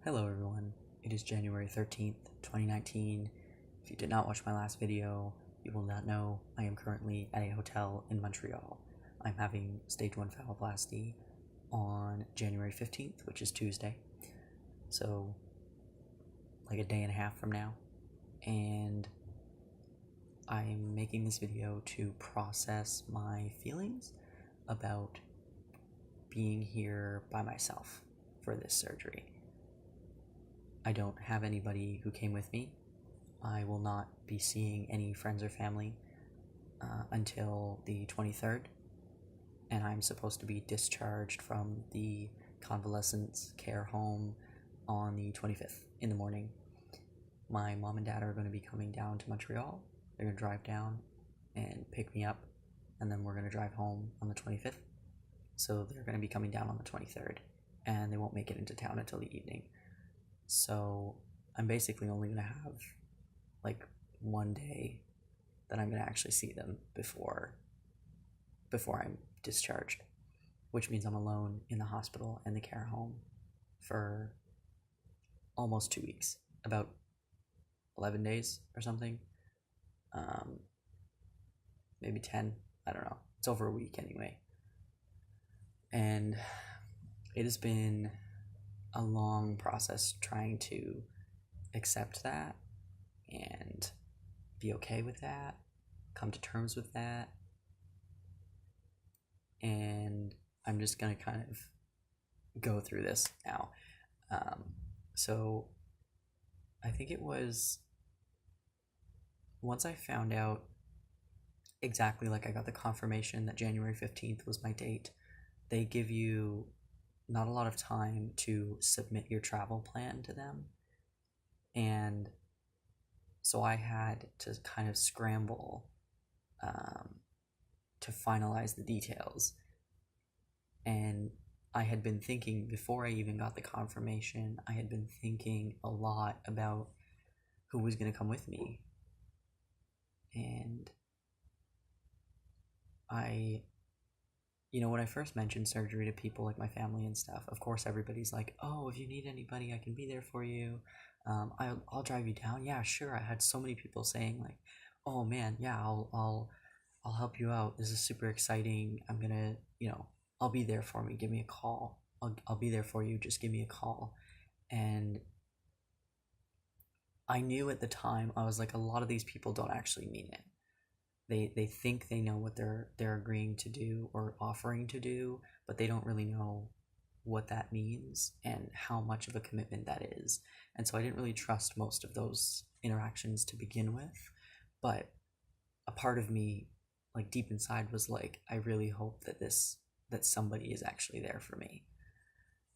Hello everyone, it is January 13th, 2019. If you did not watch my last video, you will not know I am currently at a hotel in Montreal. I'm having stage 1 Phalloplasty on January 15th, which is Tuesday. So, like a day and a half from now. And I'm making this video to process my feelings about being here by myself for this surgery. I don't have anybody who came with me. I will not be seeing any friends or family until the 23rd, and I'm supposed to be discharged from the convalescence care home on the 25th in the morning. My mom and dad are going to be coming down to Montreal. They're going to drive down and pick me up, and then we're going to drive home on the 25th. So they're going to be coming down on the 23rd, and they won't make it into town until the evening. So I'm basically only going to have like one day that I'm going to actually see them before I'm discharged, which means I'm alone in the hospital and the care home for almost 2 weeks, about 11 days or something, maybe 10, I don't know, it's over a week anyway. And it has been a long process trying to accept that and be okay with that, come to terms with that. And I'm just gonna kind of go through this now. So I think it was once I found out exactly, like I got the confirmation that January 15th was my date, they give you not a lot of time to submit your travel plan to them. And so I had to kind of scramble to finalize the details. And I had been thinking, before I even got the confirmation, I had been thinking a lot about who was going to come with me. And when I first mentioned surgery to people like my family and stuff, of course everybody's like, oh, if you need anybody, I can be there for you. I'll drive you down. Yeah, sure. I had so many people saying like, oh man, yeah, I'll help you out. This is super exciting. I'm gonna, I'll be there for me. Give me a call. I'll be there for you. Just give me a call. And I knew at the time, I was like, a lot of these people don't actually mean it. They think they know what they're agreeing to do or offering to do, but they don't really know what that means and how much of a commitment that is. And so I didn't really trust most of those interactions to begin with. But a part of me, like deep inside, was like, I really hope that somebody is actually there for me.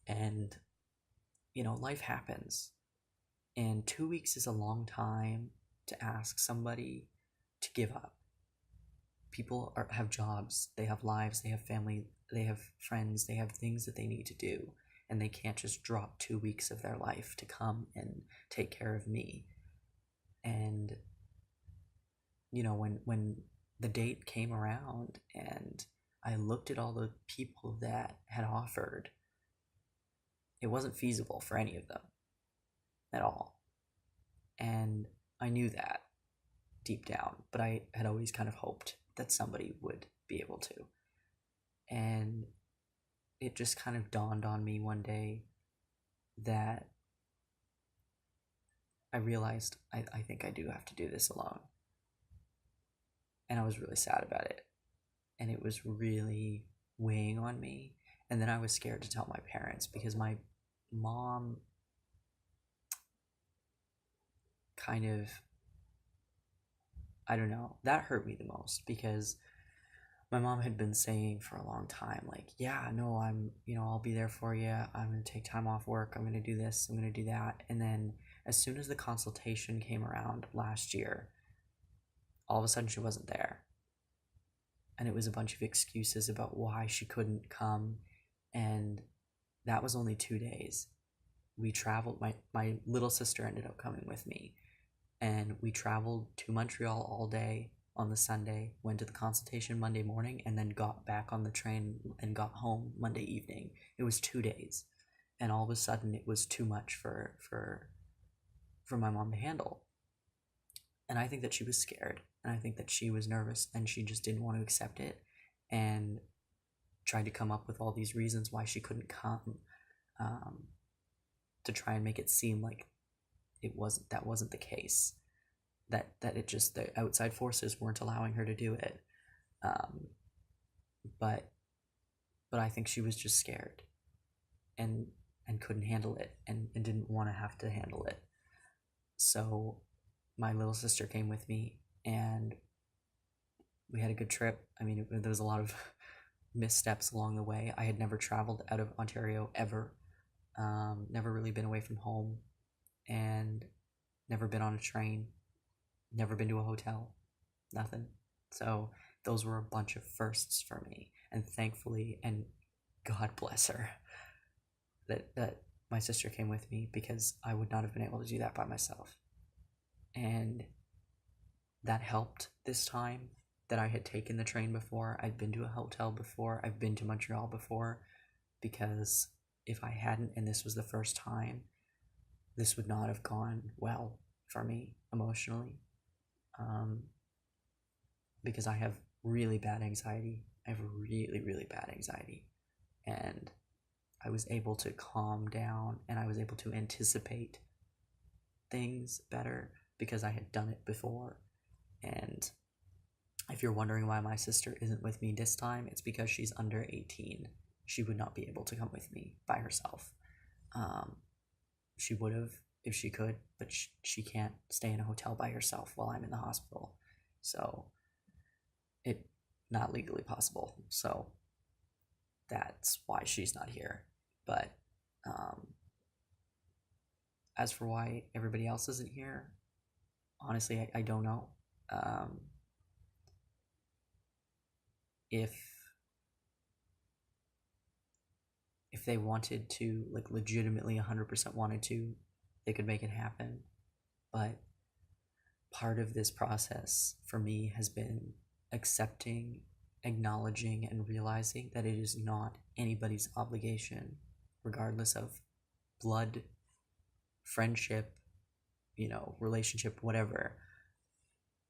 And life happens, and 2 weeks is a long time to ask somebody to give up. People have jobs, they have lives, they have family, they have friends, they have things that they need to do, and they can't just drop 2 weeks of their life to come and take care of me. And when the date came around and I looked at all the people that had offered, it wasn't feasible for any of them at all. And I knew that deep down, but I had always kind of hoped that somebody would be able to. And it just kind of dawned on me one day that I realized I think I do have to do this alone. And I was really sad about it. And it was really weighing on me. And then I was scared to tell my parents, because my mom kind of, I don't know, that hurt me the most, because my mom had been saying for a long time, like, yeah, no, I'll be there for you. I'm going to take time off work. I'm going to do this. I'm going to do that. And then as soon as the consultation came around last year, all of a sudden she wasn't there. And it was a bunch of excuses about why she couldn't come. And that was only 2 days. We traveled, my little sister ended up coming with me. And we traveled to Montreal all day on the Sunday, went to the consultation Monday morning, and then got back on the train and got home Monday evening. It was 2 days. and all of a sudden it was too much for my mom to handle. And I think that she was scared, and I think that she was nervous, and she just didn't want to accept it, and tried to come up with all these reasons why she couldn't come, to try and make it seem like that wasn't the case, that it just, the outside forces weren't allowing her to do it. But I think she was just scared, and couldn't handle it, and didn't want to have to handle it. So my little sister came with me, and we had a good trip. I mean, there was a lot of missteps along the way. I had never traveled out of Ontario ever, never really been away from home, and never been on a train, never been to a hotel, nothing. So those were a bunch of firsts for me, and thankfully, and God bless her, that my sister came with me, because I would not have been able to do that by myself. And that helped this time, that I had taken the train before, I'd been to a hotel before, I've been to Montreal before, because if I hadn't, and this was the first time, this would not have gone well for me emotionally, because I have really bad anxiety. I have really, really bad anxiety, and I was able to calm down, and I was able to anticipate things better because I had done it before. And if you're wondering why my sister isn't with me this time, it's because she's under 18. She would not be able to come with me by herself. She would have if she could, but she can't stay in a hotel by herself while I'm in the hospital. So it's not legally possible. So that's why she's not here. But as for why everybody else isn't here, honestly, I don't know. If they wanted to, like, legitimately 100% wanted to, they could make it happen. But part of this process for me has been accepting, acknowledging, and realizing that it is not anybody's obligation, regardless of blood, friendship, relationship, whatever.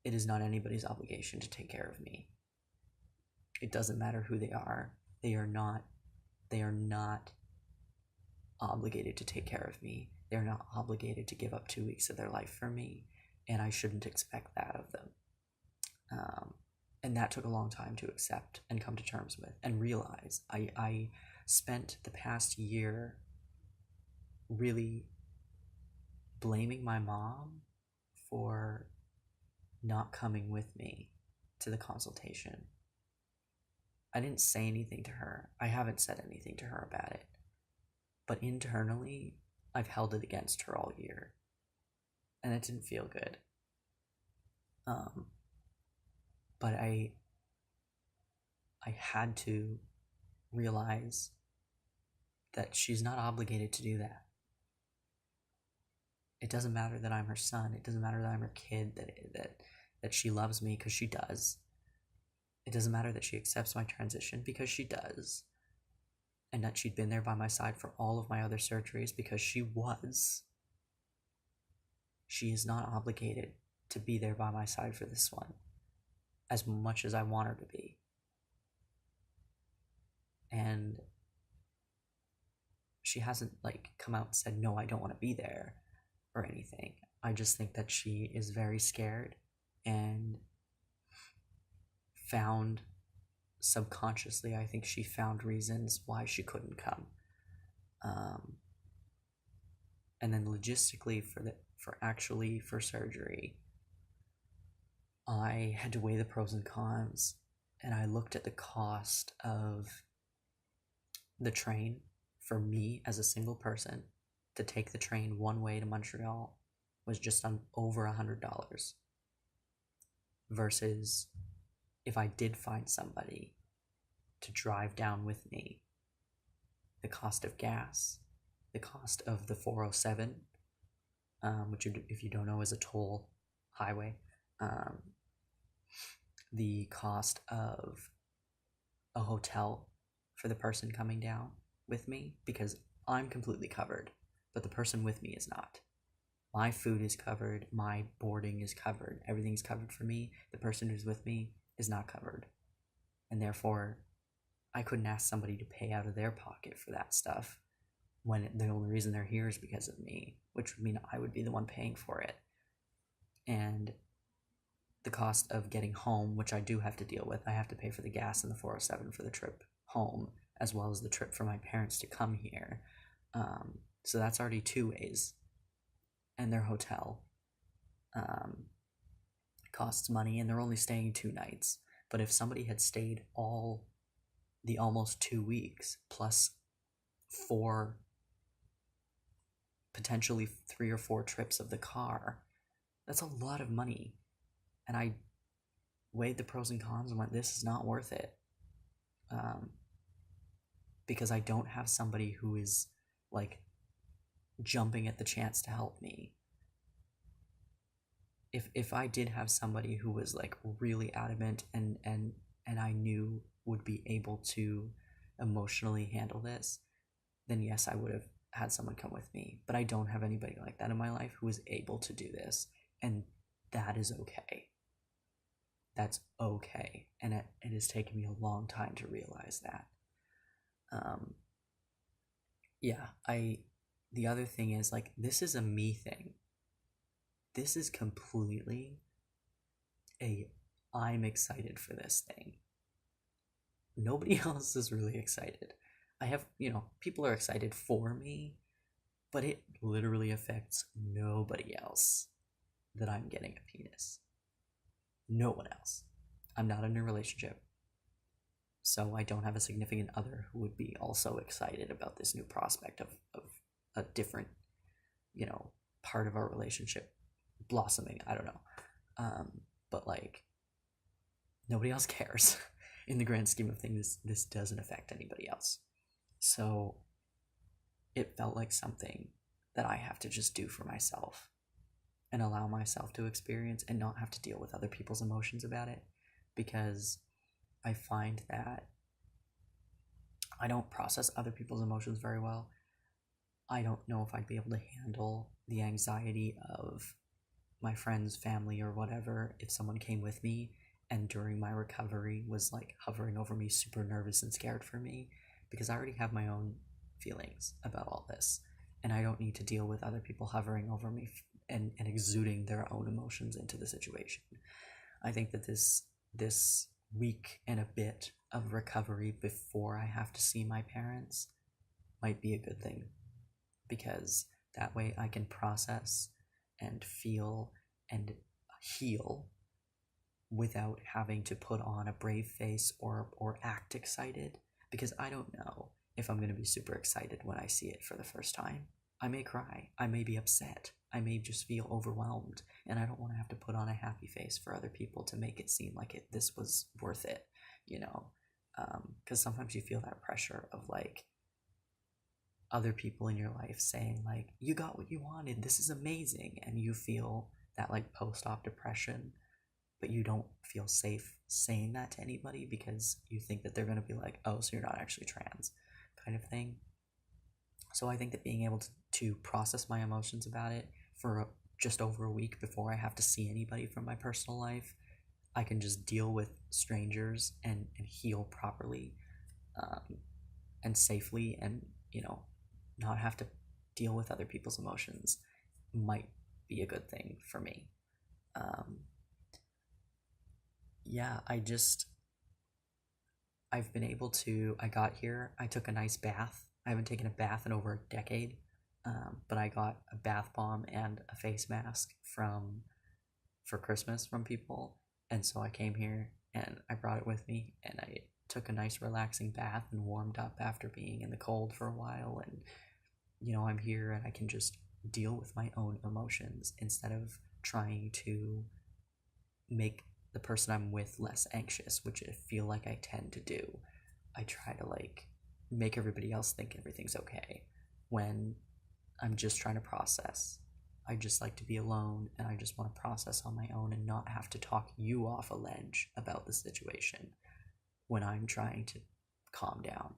It is not anybody's obligation to take care of me. It doesn't matter who they are. They are not obligated to take care of me. They're not obligated to give up 2 weeks of their life for me, and I shouldn't expect that of them. And that took a long time to accept and come to terms with and realize. I spent the past year really blaming my mom for not coming with me to the consultation. I didn't say anything to her. I haven't said anything to her about it. But internally, I've held it against her all year. And it didn't feel good. But I had to realize that she's not obligated to do that. It doesn't matter that I'm her son. It doesn't matter that I'm her kid, that she loves me, because she does. It doesn't matter that she accepts my transition, because she does. And that she'd been there by my side for all of my other surgeries, because she was. She is not obligated to be there by my side for this one, as much as I want her to be. And she hasn't, come out and said, no, I don't want to be there, or anything. I just think that she is very scared, and found, subconsciously, I think she found reasons why she couldn't come. And then logistically, for surgery, I had to weigh the pros and cons, and I looked at the cost of the train for me as a single person. To take the train one way to Montreal was just over $100, versus if I did find somebody to drive down with me, the cost of gas, the cost of the 407, which, if you don't know, is a toll highway, the cost of a hotel for the person coming down with me, because I'm completely covered, but the person with me is not. My food is covered, my boarding is covered, everything's covered for me. The person who's with me is not covered. And therefore, I couldn't ask somebody to pay out of their pocket for that stuff when the only reason they're here is because of me, which would mean I would be the one paying for it. And the cost of getting home, which I do have to deal with, I have to pay for the gas in the 407 for the trip home, as well as the trip for my parents to come here. So that's already 2 ways. And their hotel costs money, and they're only staying 2 nights. But if somebody had stayed almost 2 weeks plus 4, potentially 3 or 4 trips of the car, that's a lot of money. And I weighed the pros and cons and went, this is not worth it. Because I don't have somebody who is like jumping at the chance to help me. If I did have somebody who was like really adamant and I knew would be able to emotionally handle this, then yes, I would have had someone come with me. But I don't have anybody like that in my life who is able to do this, and that is okay. That's okay, and it has taken me a long time to realize that. The other thing is, like, this is a me thing. This is completely I'm excited for this thing. Nobody else is really excited. I have, people are excited for me, but it literally affects nobody else that I'm getting a penis. No one else. I'm not in a relationship, so I don't have a significant other who would be also excited about this new prospect of a different, part of our relationship blossoming. I don't know. But like, nobody else cares. In the grand scheme of things, this doesn't affect anybody else. So it felt like something that I have to just do for myself and allow myself to experience and not have to deal with other people's emotions about it, because I find that I don't process other people's emotions very well. I don't know if I'd be able to handle the anxiety of my friends, family, or whatever if someone came with me and during my recovery was like hovering over me, super nervous and scared for me, because I already have my own feelings about all this, and I don't need to deal with other people hovering over me and exuding their own emotions into the situation. I think that this week and a bit of recovery before I have to see my parents might be a good thing, because that way I can process and feel and heal without having to put on a brave face or act excited, because I don't know if I'm going to be super excited when I see it for the first time. I may cry, I may be upset, I may just feel overwhelmed, and I don't want to have to put on a happy face for other people to make it seem like this was worth it, because sometimes you feel that pressure of like other people in your life saying like, you got what you wanted, this is amazing, and you feel that like post-op depression, but you don't feel safe saying that to anybody because you think that they're going to be like, oh, so you're not actually trans, kind of thing. So I think that being able to process my emotions about it for just over a week before I have to see anybody from my personal life, I can just deal with strangers and heal properly and safely, and not have to deal with other people's emotions might be a good thing for me. I've been able to, I got here, I took a nice bath. I haven't taken a bath in over a decade, but I got a bath bomb and a face mask for Christmas from people, and so I came here and I brought it with me, and I took a nice relaxing bath and warmed up after being in the cold for a while, and I'm here and I can just deal with my own emotions instead of trying to make the person I'm with less anxious, which I feel like I tend to do. I try to like make everybody else think everything's okay when I'm just trying to process. I just like to be alone, and I just want to process on my own and not have to talk you off a ledge about the situation when I'm trying to calm down.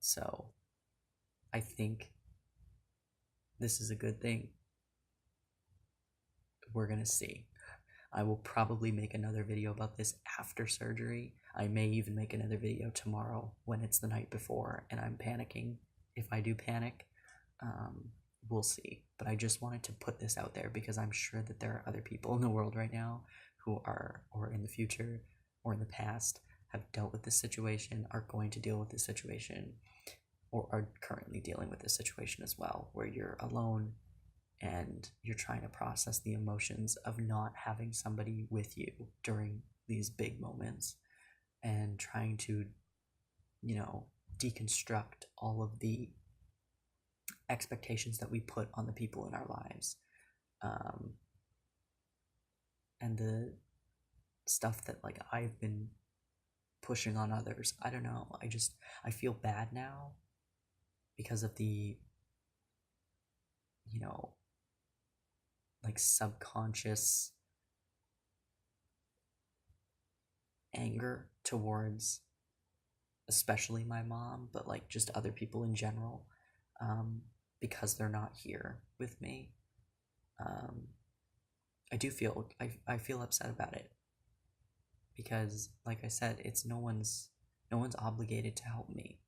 So I think this is a good thing. We're gonna see. I will probably make another video about this after surgery. I may even make another video tomorrow when it's the night before and I'm panicking. If I do panic, we'll see. But I just wanted to put this out there because I'm sure that there are other people in the world right now who are, or in the future, or in the past, have dealt with this situation, are going to deal with this situation, or are currently dealing with this situation as well, where you're alone and you're trying to process the emotions of not having somebody with you during these big moments, and trying to, deconstruct all of the expectations that we put on the people in our lives, and the stuff that like I've been pushing on others. I don't know. I feel bad now because of the, like subconscious anger towards especially my mom, but like just other people in general, because they're not here with me. I feel upset about it because, like I said, it's no one's obligated to help me,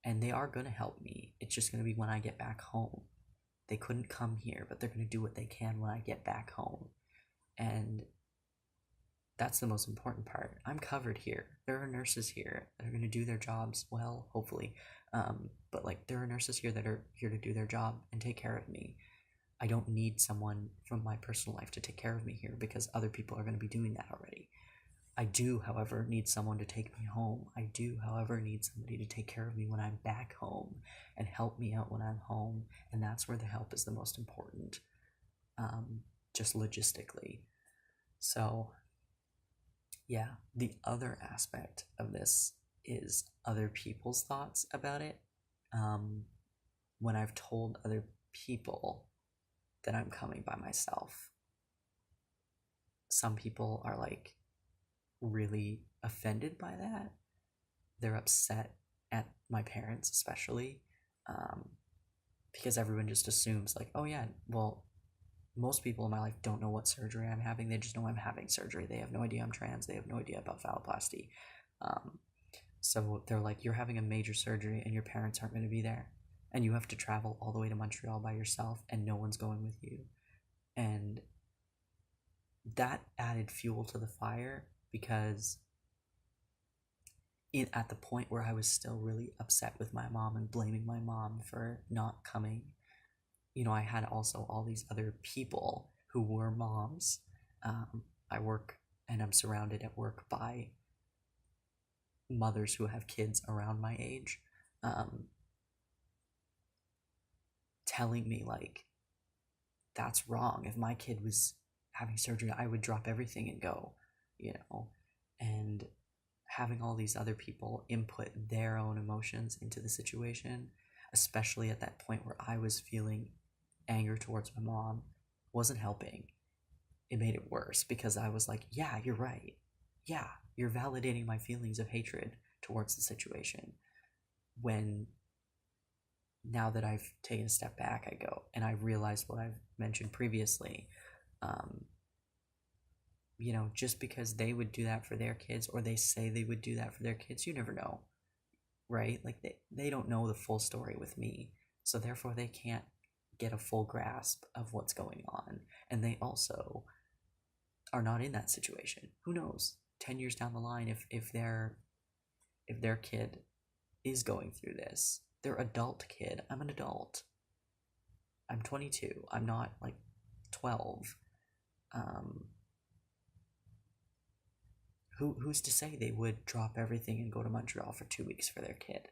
and they are gonna help me. It's just gonna be when I get back home. They couldn't come here, but they're gonna do what they can when I get back home, and that's the most important part. I'm covered here. There are nurses here that are going to do their jobs well, hopefully. But like, there are nurses here that are here to do their job and take care of me. I don't need someone from my personal life to take care of me here because other people are going to be doing that already. I do, however, need someone to take me home. I do, however, need somebody to take care of me when I'm back home and help me out when I'm home. And that's where the help is the most important, just logistically. So yeah, the other aspect of this is other people's thoughts about it. When I've told other people that I'm coming by myself, some people are like really offended by that. They're upset at my parents, especially, because everyone just assumes like, oh yeah, well, most people in my life don't know what surgery I'm having. They just know I'm having surgery. They have no idea I'm trans. They have no idea about phalloplasty. So they're like, you're having a major surgery and your parents aren't going to be there. And you have to travel all the way to Montreal by yourself and no one's going with you. And that added fuel to the fire because at the point where I was still really upset with my mom and blaming my mom for not coming, I had also all these other people who were moms. I work and I'm surrounded at work by mothers who have kids around my age, telling me like, that's wrong. If my kid was having surgery, I would drop everything and go, and having all these other people input their own emotions into the situation, especially at that point where I was feeling anger towards my mom, wasn't helping. It made it worse because I was like, yeah, you're right. Yeah, you're validating my feelings of hatred towards the situation. When now that I've taken a step back, I go and I realized what I've mentioned previously. Just because they would do that for their kids, or they say they would do that for their kids, you never know, right? Like they don't know the full story with me, so therefore they can't get a full grasp of what's going on, and they also are not in that situation. Who knows, 10 years down the line, if their kid is going through this, their adult kid, I'm an adult, I'm 22, I'm not like 12, who's to say they would drop everything and go to Montreal for 2 weeks for their kid?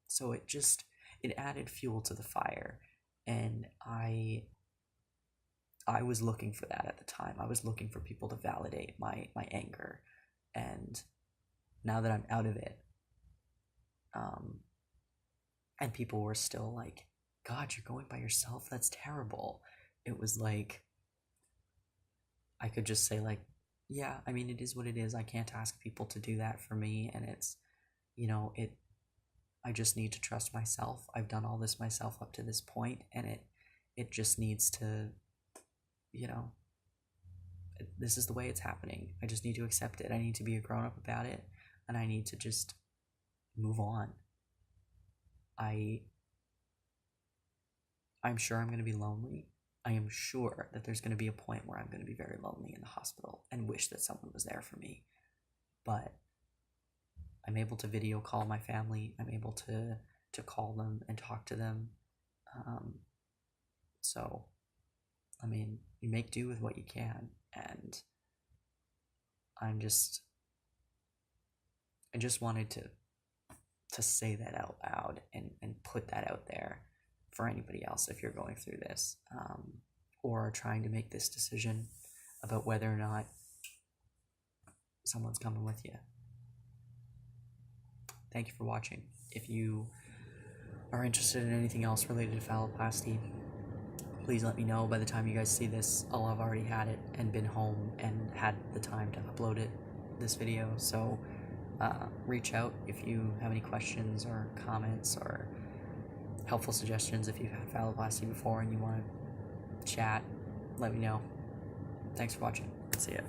So it added fuel to the fire, and I was looking for that at the time. I was looking for people to validate my anger, and now that I'm out of it, and people were still like, God, you're going by yourself? That's terrible. It was like, I could just say like, yeah, I mean, it is what it is. I can't ask people to do that for me, and it's, I just need to trust myself. I've done all this myself up to this point, and it just needs to, you know, this is the way it's happening. I just need to accept it. I need to be a grown-up about it, and I need to just move on. I'm sure I'm going to be lonely. I am sure that there's going to be a point where I'm going to be very lonely in the hospital and wish that someone was there for me. But I'm able to video call my family. I'm able to call them and talk to them. So, I mean, you make do with what you can. And I just wanted to say that out loud and put that out there for anybody else if you're going through this, or trying to make this decision about whether or not someone's coming with you. Thank you for watching. If you are interested in anything else related to phalloplasty, please let me know. By the time you guys see this, I'll have already had it and been home and had the time to upload this video. So reach out if you have any questions or comments or helpful suggestions. If you've had phalloplasty before and you want to chat, let me know. Thanks for watching. See ya.